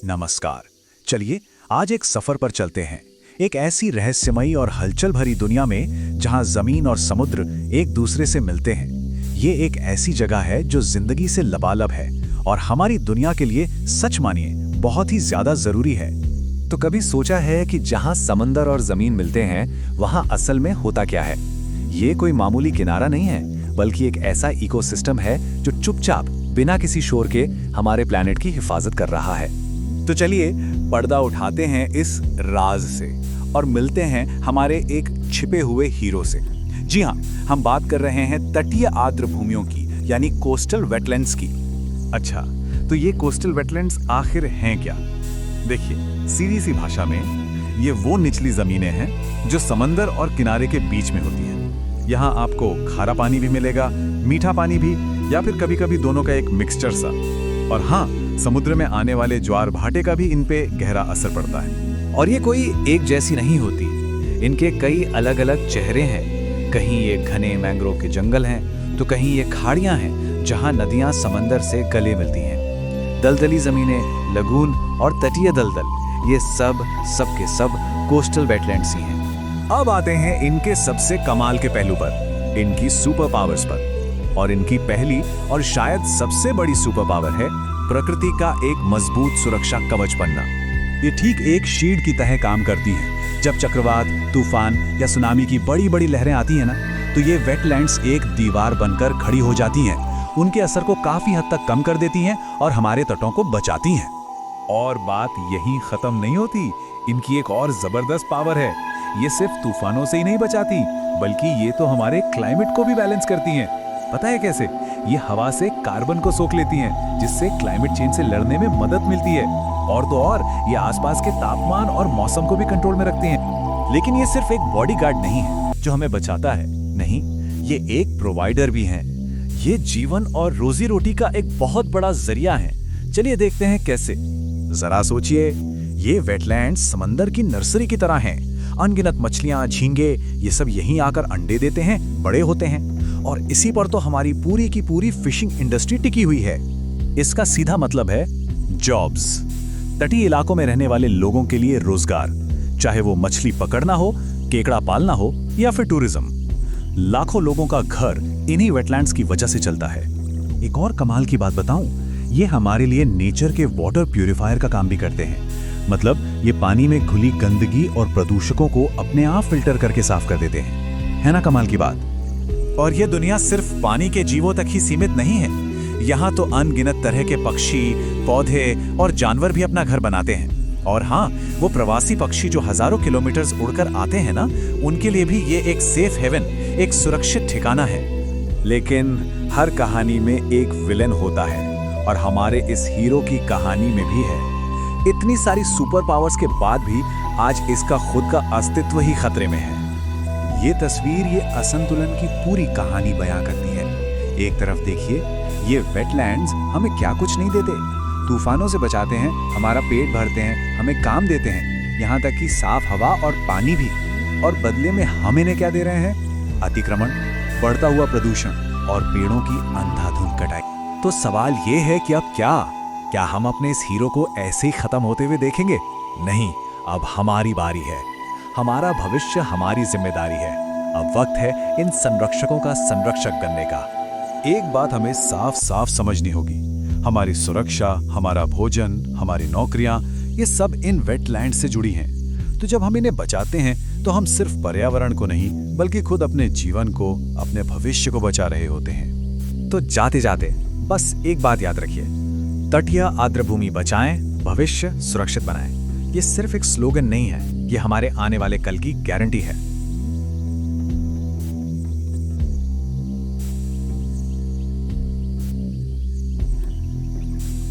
नमस्कार। चलिए आज एक सफर पर चलते हैं, एक ऐसी रहस्यमयी और हलचल भरी दुनिया में जहां जमीन और समुद्र एक दूसरे से मिलते हैं। ये एक ऐसी जगह है जो जिंदगी से लबालब है और हमारी दुनिया के लिए सच मानिए बहुत ही ज्यादा जरूरी है। तो कभी सोचा है कि जहां समंदर और जमीन मिलते हैं वहां असल में होता क्या है? ये कोई मामूली किनारा नहीं है, बल्कि एक ऐसा इकोसिस्टम है जो चुपचाप बिना किसी शोर के हमारे प्लैनेट की हिफाजत कर रहा है। तो चलिए पर्दा उठाते हैं इस राज से और मिलते हैं हमारे एक छिपे हुए हीरो से। जी हाँ, हम बात कर रहे हैं तटीय आर्द्र भूमियों की, यानी कोस्टल वेटलैंड्स की। अच्छा, तो ये कोस्टल वेटलैंड्स आखिर हैं क्या? देखिए, सीधी सी भाषा में ये वो निचली जमीनें हैं जो समंदर और किनारे के बीच में होती हैं। यहाँ आपको खारा पानी भी मिलेगा, मीठा पानी भी, या फिर कभी-कभी दोनों का एक मिक्सचर सा। और हाँ, समुद्र में आने वाले ज्वार भाटे का भी इन पे गहरा असर पड़ता है। और ये कोई एक जैसी नहीं होती, इनके कई अलग अलग चेहरे हैं। कहीं ये घने मैंग्रोव के जंगल हैं, तो कहीं ये खाड़ियां हैं जहां नदियां समंदर से गले मिलती हैं। दलदली जमीनें, लगून और तटीय दलदल, ये सब के सब कोस्टल वेटलैंड्स ही हैं। अब आते हैं इनके सबसे कमाल के पहलू पर, इनकी सुपर पावर्स पर। और इनकी पहली और शायद सबसे बड़ी सुपर पावर है प्रकृति का एक मजबूत सुरक्षा कवच बनना। ये ठीक एक शील्ड की तरह काम करती है। जब चक्रवात, तूफान या सुनामी की बड़ी बड़ी लहरें आती हैं ना, तो ये वेटलैंड्स एक दीवार बनकर खड़ी हो जाती हैं। उनके असर को काफी हद तक कम कर देती हैं और हमारे तटों को बचाती हैं। और बात यहीं खत्म नहीं होती, इनकी एक और जबरदस्त पावर है। ये सिर्फ तूफानों से ही नहीं बचाती, बल्कि ये तो हमारे क्लाइमेट को भी बैलेंस करती हैं। पता है कैसे? ये हवा से कार्बन को सोख लेती हैं, जिससे क्लाइमेट चेंज से लड़ने में मदद मिलती है। और तो और ये आसपास के तापमान और मौसम को भी कंट्रोल में रखती हैं। लेकिन ये सिर्फ एक बॉडीगार्ड नहीं है जो हमें बचाता है, नहीं, ये एक प्रोवाइडर भी हैं। ये जीवन और रोजी रोटी का एक बहुत बड़ा जरिया है। चलिए देखते हैं कैसे। जरा सोचिए, ये वेटलैंड्स समंदर की नर्सरी की तरह हैं। अनगिनत मछलियां, झींगे, ये सब यहीं आकर अंडे देते हैं, बड़े होते हैं, और इसी पर तो हमारी पूरी की पूरी फिशिंग इंडस्ट्री टिकी हुई है। इसका सीधा मतलब है जॉब्स। तटीय इलाकों में रहने वाले लोगों के लिए रोजगार, चाहे वो मछली पकड़ना हो, केकड़ा पालना हो या फिर टूरिज्म। लाखों लोगों का घर इन्हीं वेटलैंड्स की वजह से चलता है। एक और कमाल की बात बताऊं, ये हमारे लिए नेचर के वाटर प्यूरिफायर का काम भी करते हैं। मतलब ये पानी में घुली गंदगी और प्रदूषकों को अपने आप फिल्टर करके साफ कर देते हैं। है ना कमाल की बात? और ये दुनिया सिर्फ पानी के जीवों तक ही सीमित नहीं है। यहाँ तो अनगिनत तरह के पक्षी, पौधे और जानवर भी अपना घर बनाते हैं। और हाँ, वो प्रवासी पक्षी जो हजारों किलोमीटर्स उड़कर आते हैं ना, उनके लिए भी ये एक सेफ हेवन, एक सुरक्षित ठिकाना है। लेकिन हर कहानी में एक विलेन होता है, और हमारे इस हीरो की कहानी में भी है। इतनी सारी सुपर पावर्स के बाद भी आज इसका खुद का अस्तित्व ही खतरे में है। ये तस्वीर ये असंतुलन की पूरी कहानी बयां करती है। एक तरफ देखिए, ये वेटलैंड्स हमें क्या कुछ नहीं देते, तूफानों से बचाते हैं, हमारा पेट भरते हैं, हमें काम देते हैं, यहाँ तक कि साफ हवा और पानी भी। और बदले में हम इन्हें क्या दे रहे हैं? अतिक्रमण, बढ़ता हुआ प्रदूषण और पेड़ों की अंधाधुंध कटाई। तो सवाल ये है कि अब क्या हम अपने इस हीरो को ऐसे ही खत्म होते हुए देखेंगे? नहीं, अब हमारी बारी है। हमारा भविष्य हमारी जिम्मेदारी है। अब वक्त है इन संरक्षकों का संरक्षक बनने का। एक बात हमें साफ साफ समझनी होगी, हमारी सुरक्षा, हमारा भोजन, हमारी नौकरियां, ये सब इन वेटलैंड से जुड़ी हैं। तो जब हम इन्हें बचाते हैं तो हम सिर्फ पर्यावरण को नहीं, बल्कि खुद अपने जीवन को, अपने भविष्य को बचा रहे होते हैं। तो जाते जाते बस एक बात याद रखिए, तटीय आर्द्र भूमि बचाएं, भविष्य सुरक्षित बनाएं। ये सिर्फ एक स्लोगन नहीं है, ये हमारे आने वाले कल की गारंटी है।